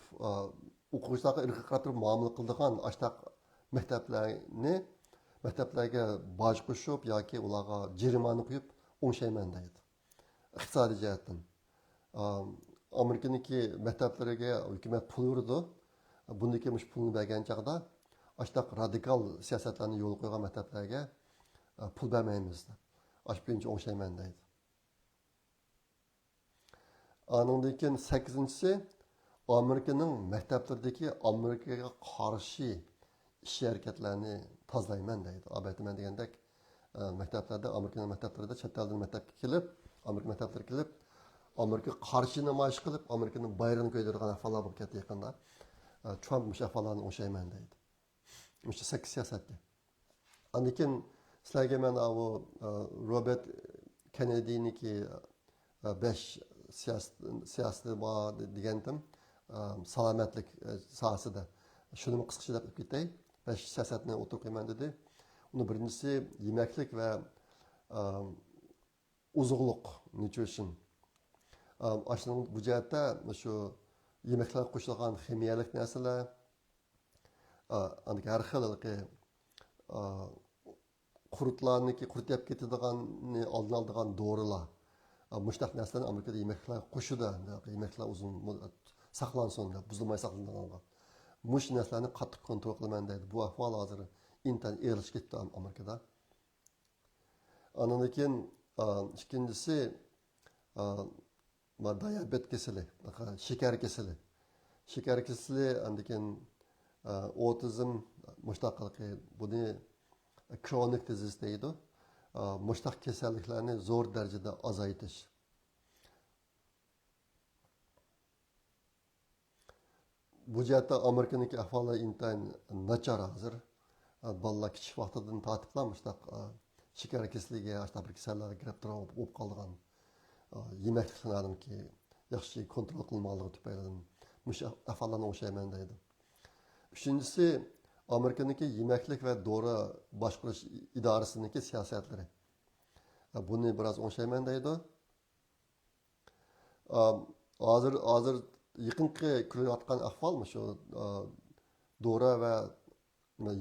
o'quvchilarga irqqa qarab turib muomala qiladigan ashtaq maktablarga boj qo'shib yoki ularga jarimani qo'yib o'ngshayman deydi. Iqtisodiy jihatdan Amerikaniki maktablariga hukumat pul urdi. Bundaki mush pulni bergan chog'da ashtaq radikal siyosatlarni yo'l qo'ygan maktablarga pul bermaymiz deb. Ashbinchi o'ngshayman deydi. Andan keyin 8-si Amerikaning maktablaridagi Amerikaga qarshi ish harakatlarini tozalayman deydi. Albatta degandek maktablarda, Amerikaning maktablarida chet eldan maktabga kelib, Amerika maktablariga kelib, Amerika qarshi namoyish qilib, Amerikaning bayrog'ini ko'targan ahvollar bo'lib ketdi yaqinda. Trump mush ahvollarni o'ngshayman deydi. Mush 8 siyosatga. Andan keyin sizlarga men Robert Kennedy'niki 5 siyosati bor degandim. Salomatlik sohasida. Shuni qisqacha deb ketay. 5 siyosatni o'tirib qo'yman dedi. Uni birinchisi yemaklik va oziqliq nutrition. Aslında bu jihatda shu yemeklar qo'shilgan ximiyalik narsalar, har xil qurtib ketadiganni oldin oladigan dorilar. Mushtaq narsalarni Amerikada yemeklar qo'shida, yemeklar uzun saqlansin deb, buzilmay saqlanadigan. Mush narsalarni qattiq kontrol qilaman deydi. Bu ahvol hozir intan erish ketdi Amerikada. Ondan keyin ikkinchisi diabet kasali, shakar kasali. Shakar kasali, ondan keyin otizm, mushtaqligi, buni kronik disease deydi. Mushtaq kasalliklarni zo'r darajada azaytish. Bu jihatda Amerikaniki ahvoli intayin nachar hozir. Bolalar kichik vaqtidan tortiblar mushtaq shakar kasaliga, ashta bir kasallarga giribdir bo'lib qolgan. Yemekliklarniki yaxshi kontrol qilmoqligi tufayli mush ahvollarni o'shayman deydi. Üçüncüsü Amerika'daki yemeklik ve doğru başqurish idorasining siyosatlari. Buni biroz o'ngshayman deydi. Hozir yaqinqi ko'rayotgan ahvol shu doğru ve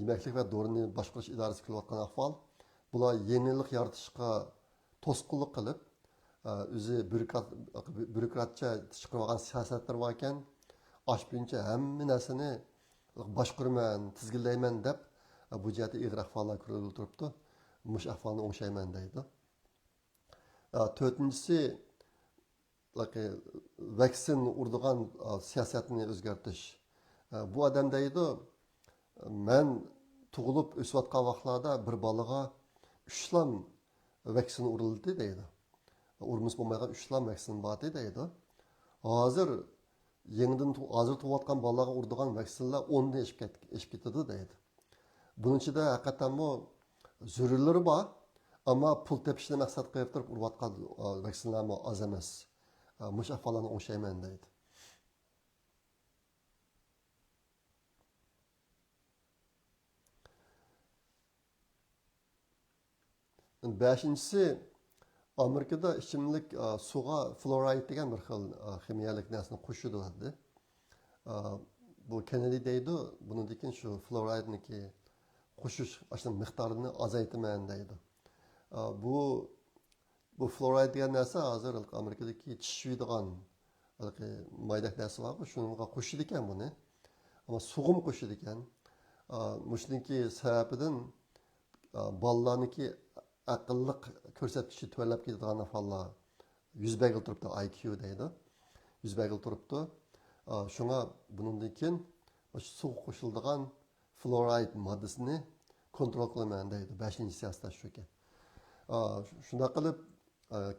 yemeklik ve doğruni başqurish idorasi qilayotgan ahvol. Bular yenilik yaratishga to'sqinlik qilib, o'zi bürokratcha chiqargan siyosatlar bor ekan, oshguncha hamma narsani boshqurman, tizginlayman deb bu jihatda ig'ir ahvollar ko'rilib turibdi. Mush ahvolni o'ngshayman deydi. To'rtinchisi vaksin urdigan siyosatni o'zgartirish. Bu odam deydi, men tug'ilib o'sayotgan vaqtlarda bir bolaga 3 lam vaksin urildi deydi. Urmus bo'lmagan 3 lam vaksin bor deydi. Hozir hozir tug'ayotgan bolalarga urdigan vaksinlar 10 dan eshib ketadi deydi. Buning ichida haqiqatan bu zururlari bor, ammo pul tepishni maqsad qilib turib urayotgan vaksinlar oz emas. Mush ahvollarni o'ngshayman deydi. Beşincisi, Amerika'da içimlik suğa fluoride degan bir xil kimyalik narsani qo'shadi. Bu Kennedy deydi, bundan shu fluorideniki qo'shish aslında miqdorini azaytaman deydi. Bu fluoride degan narsa hozir Amerikadagi tishiydigan mayda narsa bor, shunga qo'shadi ekan buni. Ammo sug'um qo'shadi ekan. Mushniki sababidan bolalarniki aqlliq ko'rsatkichi to'lab ketadigan ahvollar 100 bagil turibdi, IQ deydi. 100 bagil turibdi. Shunga bundan keyin suv qo'shiladigan fluoride moddasini kontrol qilaman deydi. 5-siyosat shu ekan. Shunday qilib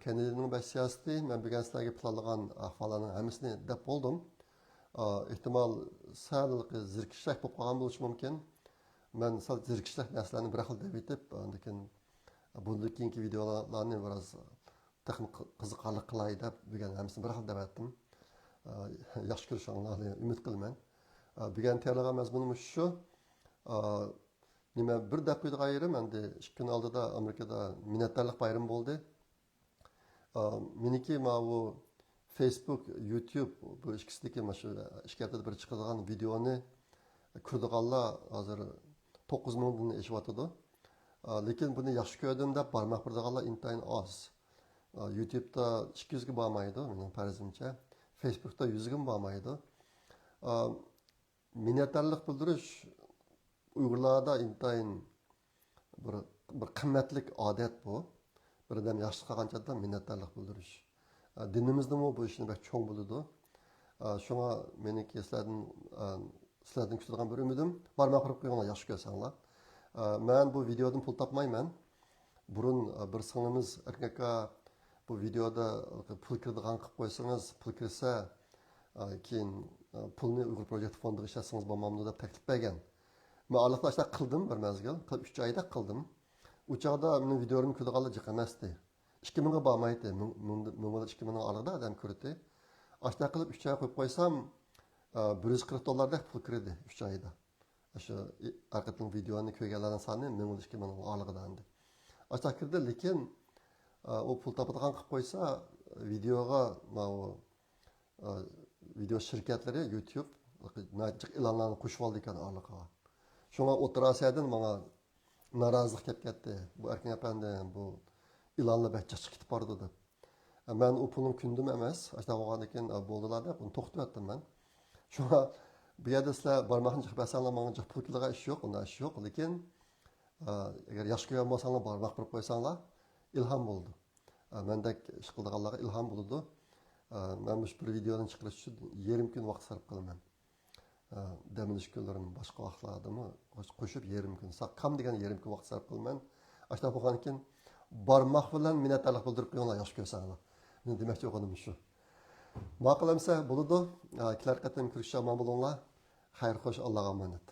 Kennedy'ning 5-siyosati men bilganlarga planlagan ahvollarning hammasini deb bo'ldim. Ehtimol sal zirkishlik bo'lib qolgan bo'lishi mumkin. Men sal zirkishlik narsalarni bir xil deb aytib, lekin bundan keyingi videolarni biroz texnik qiziqarli qilay deb bilgan hammasini bir xil deb aytdim. Yaxshi ko'rishinglarni umid qilaman. Bilgan tayyorlagan mazmunimiz shu. Nima bir deb qo'ydik ayrim, endi 2 kun oldida Amerikada minnatdorlik bayrami bo'ldi. Meniki bu Facebook, YouTube bu ikkisidagi mana shu 2 haftada bir chiqadigan videoni ko'rdiganlar hozir 9 mingdan eshibyotidi. Lekin buni yaxshi ko'rdim deb barmoq urdiganlar intayin oz. YouTube'da 200 ga bormaydi, mening farzimcha. Facebook'da 100 ga bormaydi. Minnatdorlik bildirish Uyg'urlarda intayin bir qimmatlik odat bu. Bir odam yaxshi qilgancha minnatdorlik bildirish. Dinimizda bu ishni bak cho'ng bo'ladi. Shunga meniki sizlardan kutadigan bir umidim barmoq urib qo'yinglar, yaxshi ko'rsanglar. Men bu videodan pul topmayman. Burun bir singlimiz erkakka bu videoda pul kiradigan qilib qo'ysangiz, pul kirsa keyin pulni Uyg'ur Project fondiga ishlatsangiz bo'lmamdi deb taklif bergan. Men alaqlashda qildim bir mezgil, qilib 3 oyda qildim. U chog'da mening videolarimni ko'rganlar jiq emasdi. 2000 ga bormaydi. Mingda 2000 ning orada odam ko'rdi. Ashta qilib 3 oy qo'yib qo'ysam $140 dek pul kirdi 3 oyda. Shu arqadan videoni ko'rganlarning soni 2000 ning orlig'ida endi. Ashta kirdi, lekin u pul topadigan qilib qo'ysa videoga video shirkatlari YouTube nachiq e'lonlarni qo'shib oldi ekan orlig'iga. Shunga o'tirasiyadan menga norozilik kelib ketdi. Bu erkin apandi bu e'lonlar bachcha chiqib bordi deb. Men u pulni kundim emas, ashta bo'lgandan keyin bo'ldilar deb uni to'xtatdim men. Shunga bu yerda sizlar barmoqni chiqib bersanlar menga pul keladigan ish yo'q, unday ish yo'q, lekin agar yaxshi ko'rgan bo'lsanglar barmoq qo'yib qo'ysanglar ilhom bo'ldi. Mendek ish qilganlarga ilhom bo'ldi. Men bu bir videoni chiqarish uchun yarim kun vaqt sarf qilaman. Dam olish kunlarim boshqa vaqtlardami qo'shib yarim kun, kam degan yarim kun vaqt sarf qilaman. Ashta bo'lgandan keyin barmoq bilan minnatdorlik bildirib qo'yinglar, yaxshi ko'rsanglar. Men demoqchi bo'lganim shu. Ma'qulamsa bo'ladi. Ikkilar qatim ko'rishga omon bo'linglar. Xayr xo'sh, Allohga omonat.